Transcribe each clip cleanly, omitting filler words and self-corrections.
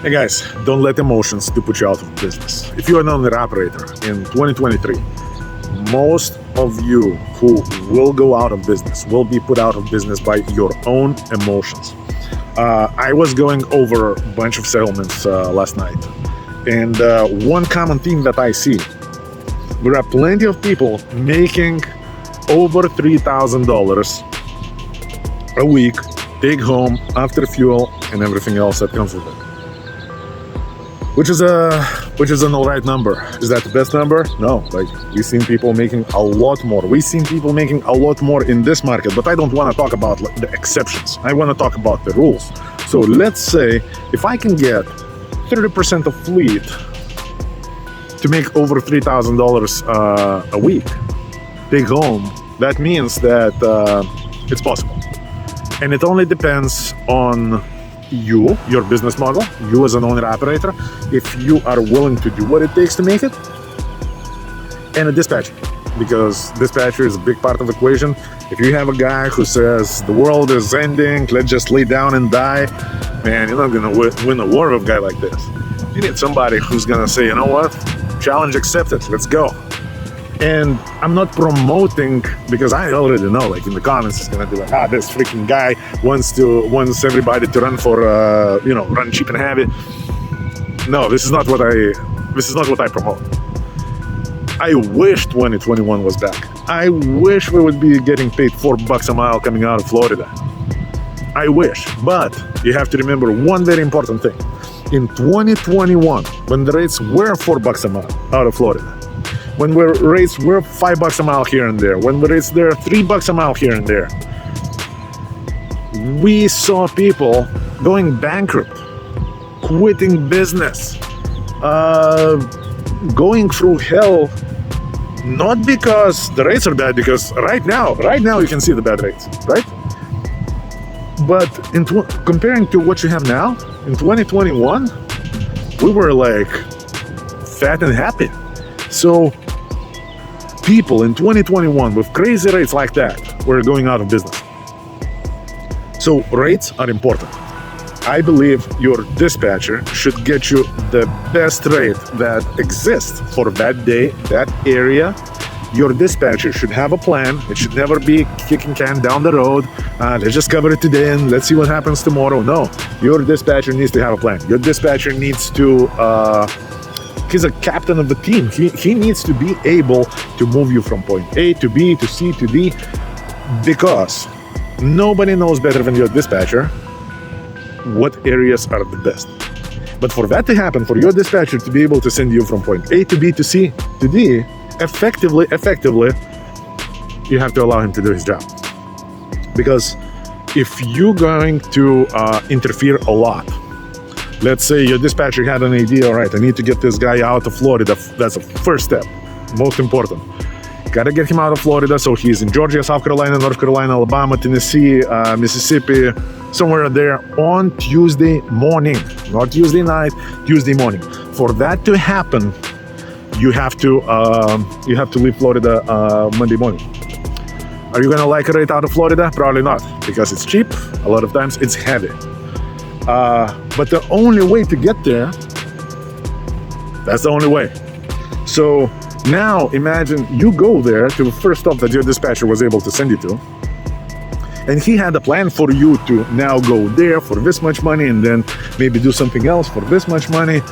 Hey guys, don't let emotions to put you out of business. If you're an owner-operator in 2023, most of you who will go out of business will be put out of business by your own emotions. I was going over a bunch of settlements last night, and one common theme that I see, there are plenty of people making over $3,000 a week, take home after fuel and everything else that comes with it. Which is an alright number. Is that the best number? No. Like, we've seen people making a lot more. We've seen people making a lot more in this market, but I don't want to talk about the exceptions. I want to talk about the rules. So let's say if I can get 30% of fleet to make over $3,000 a week, take home, that means that it's possible. And it only depends on you, your business model, you as an owner-operator, if you are willing to do what it takes to make it, and a dispatcher, because dispatcher is a big part of the equation. If you have a guy who says the world is ending, let's just lay down and die, man, you're not gonna win a war with a guy like this. You need somebody who's gonna say, you know what, challenge accepted, let's go. And I'm not promoting, because I already know, like in the comments, it's gonna be like, this freaking guy wants everybody to run for, run cheap and heavy. No, this is not what I promote. I wish 2021 was back. I wish we would be getting paid $4 a mile coming out of Florida. I wish, but you have to remember one very important thing. In 2021, when the rates were $4 a mile out of Florida, when rates were $5 a mile here and there, when the rates there $3 a mile here and there, we saw people going bankrupt, quitting business, going through hell, not because the rates are bad, because right now you can see the bad rates, right? But comparing to what you have now, in 2021, we were like fat and happy. So people in 2021 with crazy rates like that were going out of business. So rates are important. I believe your dispatcher should get you the best rate that exists for that day, that area. Your dispatcher should have a plan. It should never be kicking can down the road. Let's just cover it today and let's see what happens tomorrow. No, your dispatcher needs to have a plan. Your dispatcher needs to he's a captain of the team. He needs to be able to move you from point A to B to C to D, because nobody knows better than your dispatcher what areas are the best. But for that to happen, for your dispatcher to be able to send you from point A to B to C to D effectively, you have to allow him to do his job. Because if you're going to interfere a lot, let's say your dispatcher had an idea, all right, I need to get this guy out of Florida. That's the first step, most important. Gotta get him out of Florida, so he's in Georgia, South Carolina, North Carolina, Alabama, Tennessee, Mississippi, somewhere there on Tuesday morning, not Tuesday night, Tuesday morning. For that to happen, you have to leave Florida Monday morning. Are you gonna like a rate out of Florida? Probably not, because it's cheap. A lot of times it's heavy. But the only way to get there, that's the only way. So now imagine you go there to the first stop that your dispatcher was able to send you to, and he had a plan for you to now go there for this much money and then maybe do something else for this much money.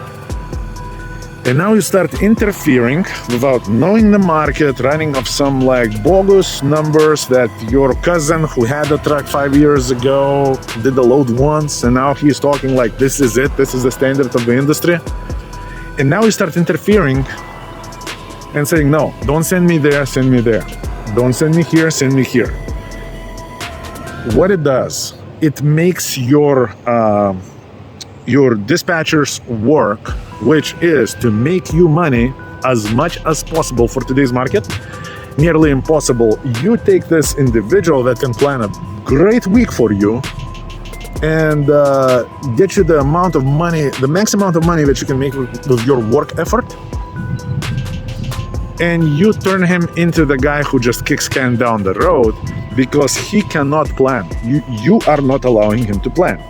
And now you start interfering without knowing the market, running off some like bogus numbers that your cousin who had a truck 5 years ago did the load once, and now he's talking like this is it, this is the standard of the industry. And now you start interfering and saying, no, don't send me there, send me there. Don't send me here, send me here. What it does, it makes your dispatcher's work, which is to make you money as much as possible for today's market, nearly impossible. You take this individual that can plan a great week for you and get you the amount of money, the max amount of money that you can make with your work effort, and you turn him into the guy who just kicks can down the road because he cannot plan. You are not allowing him to plan.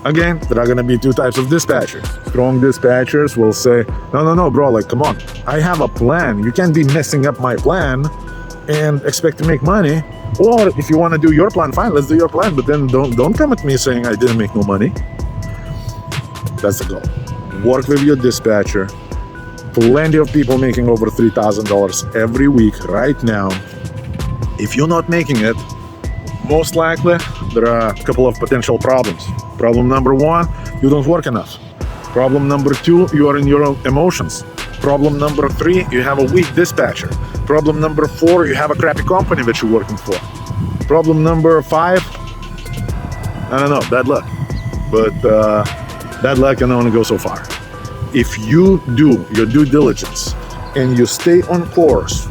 Again, there are gonna be two types of dispatchers. Strong dispatchers will say, no, bro, like, come on. I have a plan. You can't be messing up my plan and expect to make money. Or if you want to do your plan, fine, let's do your plan. But then don't come at me saying I didn't make no money. That's the goal. Work with your dispatcher. Plenty of people making over $3,000 every week right now. If you're not making it, most likely there are a couple of potential problems. Problem number one, you don't work enough. Problem number two, you are in your own emotions. Problem number three, you have a weak dispatcher. Problem number four, you have a crappy company that you're working for. Problem number five, I don't know, bad luck. But bad luck can only go so far. If you do your due diligence and you stay on course,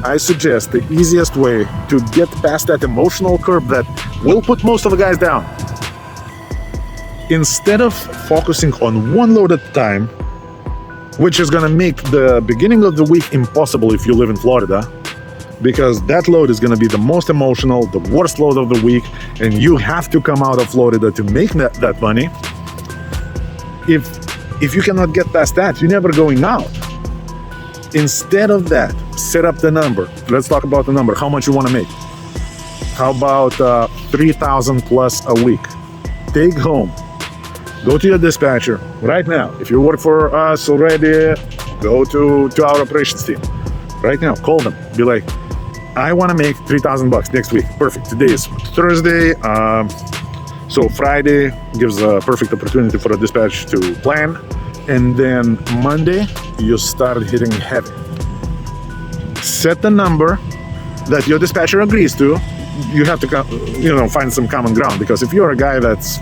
I suggest the easiest way to get past that emotional curve that will put most of the guys down. Instead of focusing on one load at a time, which is gonna make the beginning of the week impossible if you live in Florida, because that load is gonna be the most emotional, the worst load of the week, and you have to come out of Florida to make that money. If you cannot get past that, you're never going out. Instead of that, set up the number. Let's talk about the number, how much you wanna make. How about 3,000 plus a week? Take home. Go to your dispatcher right now. If you work for us already, go to our operations team. Right now, call them. Be like, I want to make $3,000 next week. Perfect. Today is Thursday. So Friday gives a perfect opportunity for a dispatch to plan. And then Monday, you start hitting heavy. Set the number that your dispatcher agrees to. You have to, find some common ground. Because if you're a guy that's,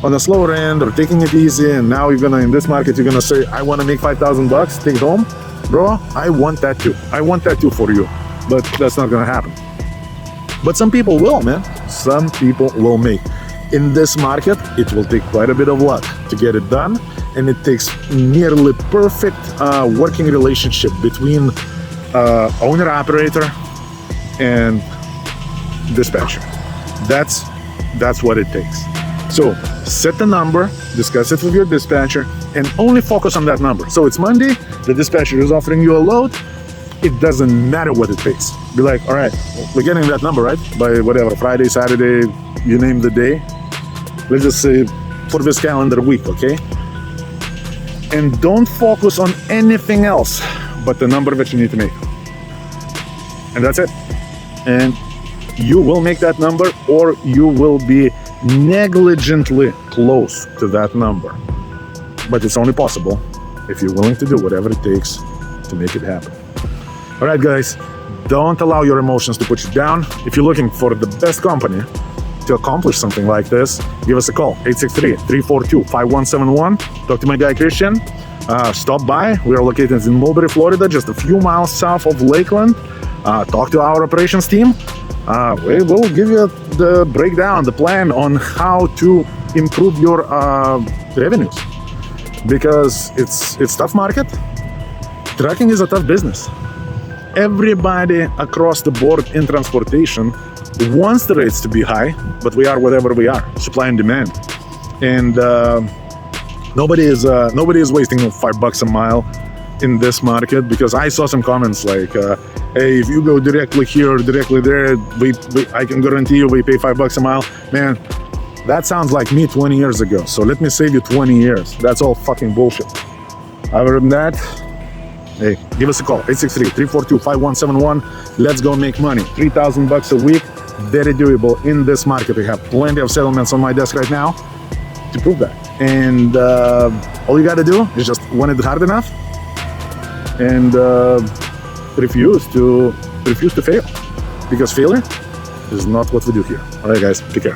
on the slower end or taking it easy, and now in this market, you're gonna say, I wanna make $5,000, take home. Bro, I want that too. I want that too for you. But that's not gonna happen. But some people will, man. Some people will make. In this market, it will take quite a bit of luck to get it done. And it takes nearly perfect working relationship between owner-operator and dispatcher. That's what it takes. So set the number, discuss it with your dispatcher, and only focus on that number. So it's Monday, the dispatcher is offering you a load. It doesn't matter what it pays. Be like, all right, we're getting that number, right? By whatever, Friday, Saturday, you name the day. Let's just say for this calendar week, okay? And don't focus on anything else but the number that you need to make. And that's it. And you will make that number, or you will be negligently close to that number. But it's only possible if you're willing to do whatever it takes to make it happen. All right, guys, don't allow your emotions to put you down. If you're looking for the best company to accomplish something like this, give us a call, 863-342-5171. Talk to my guy, Christian. Stop by. We are located in Mulberry, Florida, just a few miles south of Lakeland. Talk to our operations team. We will give you the breakdown, the plan on how to improve your revenues, because it's tough market. Trucking is a tough business. Everybody across the board in transportation wants the rates to be high, but we are whatever we are, supply and demand, and nobody is wasting $5 a mile in this market, because I saw some comments like, hey, if you go directly here or directly there, I can guarantee you we pay $5 a mile. Man, that sounds like me 20 years ago. So let me save you 20 years. That's all fucking bullshit. Other than that, hey, give us a call, 863-342-5171. Let's go make money. $3,000 a week, very doable in this market. We have plenty of settlements on my desk right now to prove that. And all you gotta do is just want it hard enough and refuse to fail, because failure is not what we do here. All right, guys, take care.